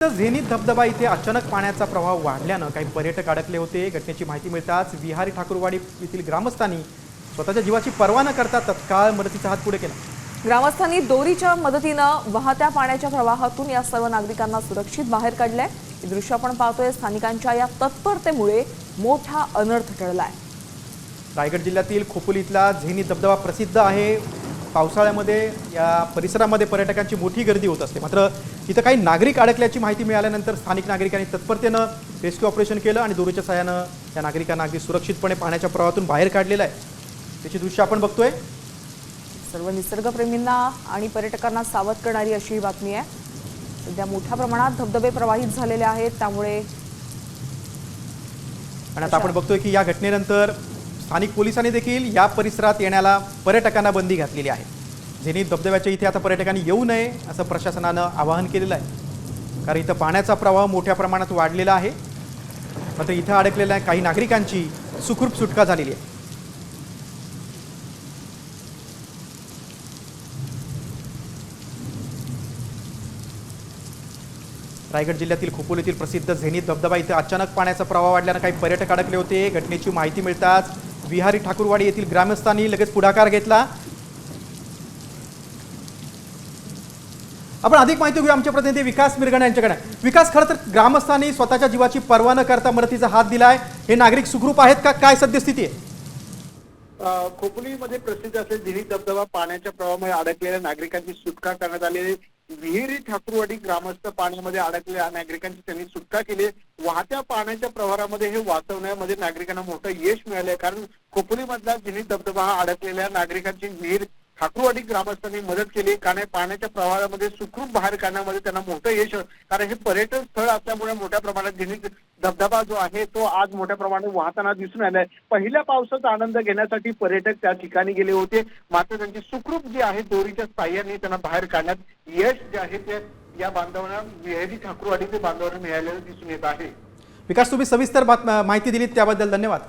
झेनित धबधबा इथे अचानक पाण्याचा प्रवाह वाढल्यानं काही पर्यटक अडकले होते। घटनेची माहिती मिळताच विहारी ठाकूरवाडी येथील ग्रामस्थांनी स्वतःच्या जीवाची पर्वा न करता तत्काळ मदतीचा हात पुढे केला। ग्रामस्थांनी दोरीच्या मदतीनं वाहत्या पाण्याच्या प्रवाहातून या सर्व नागरिकांना सुरक्षित बाहेर काढले। हे दृश्य आपण पाहतोय। स्थानिकांच्या या तत्परतेमुळे मोठा अनर्थ टळलाय। रायगड जिल्ह्यातील खोपोलीतला झेनित धबधबा प्रसिद्ध आहे। पावसाळ्यामध्ये या परिसरामध्ये पर्यटकांची मोठी गर्दी होत असते। मात्र इथं काही नागरिक अडकल्याची माहिती मिळाल्यानंतर स्थानिक नागरिकांनी तत्परतेनं रेस्क्यू ऑपरेशन केलं आणि दोरीच्या सहाय्यानं या नागरिकांना अगदी सुरक्षितपणे पाण्याच्या प्रवाहातून बाहेर काढलेलं आहे। त्याची दृश्य आपण बघतोय। सर्व निसर्गप्रेमींना आणि पर्यटकांना सावध करणारी अशी ही बातमी आहे। सध्या मोठ्या प्रमाणात धबधबे प्रवाहित झालेले आहेत, त्यामुळे आणि आता आपण बघतोय की या घटनेनंतर स्थानिक पोलिसांनी देखील या परिसरात येण्याला पर्यटकांना बंदी घातलेली आहे। झेनित धबधब्याच्या इथे आता पर्यटकांनी येऊ नये असं प्रशासनानं आवाहन केलेलं आहे, कारण इथं पाण्याचा प्रवाह मोठ्या प्रमाणात वाढलेला आहे। मात्र इथं अडकलेल्या काही नागरिकांची सुखरूप सुटका झालेली आहे। रायगड जिल्ह्यातील खोपोलीतील प्रसिद्ध झेनित धबधबा इथे अचानक पाण्याचा प्रवाह वाढल्यानं काही पर्यटक अडकले होते। घटनेची माहिती मिळताच विहारी ठाकूरवाडी येथील ग्रामस्थांनी लगेच पुढाकार घेतला। आपण अधिक माहिती घेऊ आमचे प्रतिनिधी विकास मिरगणे यांच्याकडे। विकास, खरं तर ग्रामस्थांनी स्वतःच्या जीवाची पर्वा न करता मदतीचा हात दिलाय। हे नागरिक सुखरूप आहेत का, काय सद्यस्थिती आहे? खोपोलीमध्ये प्रसिद्ध असलेला झेनित धबधबा पाण्याच्या प्रवाहामुळे अडकलेल्या नागरिकांची सुटका करण्यात आली। विहिरी ठाकूरवाडी ग्रामस्थ पाण्यामध्ये अडकलेल्या नागरिकांची त्यांनी सुटका केली। वाहत्या पाण्याच्या प्रवाहामध्ये हे वाचवण्यामध्ये नागरिकांना मोठं यश मिळालंय, कारण खोपोलीमधला झेनित धबधबा हा अडकलेल्या नागरिकांची विहीर ठाकूरवाडी ग्रामस्थांनी मदत केली, कारण पाण्याच्या प्रवाहामध्ये सुखरूप बाहेर काढण्यामध्ये त्यांना मोठं यश, कारण हे पर्यटन स्थळ असल्यामुळे मोठ्या प्रमाणात झेनित धबधबा जो आहे तो आज मोठ्या प्रमाणात वाहताना दिसून आलाय। पहिल्या पावसाचा आनंद घेण्यासाठी पर्यटक त्या ठिकाणी गेले होते, मात्र त्यांची सुखरूप जी आहे दोरीच्या साह्याने त्यांना बाहेर काढण्यात यश जे आहे ते या बांधवांना विहारी ठाकूरवाडीचे बांधवांना मिळालेलं दिसून येत आहे। विकास, तुम्ही सविस्तर माहिती दिलीत त्याबद्दल धन्यवाद।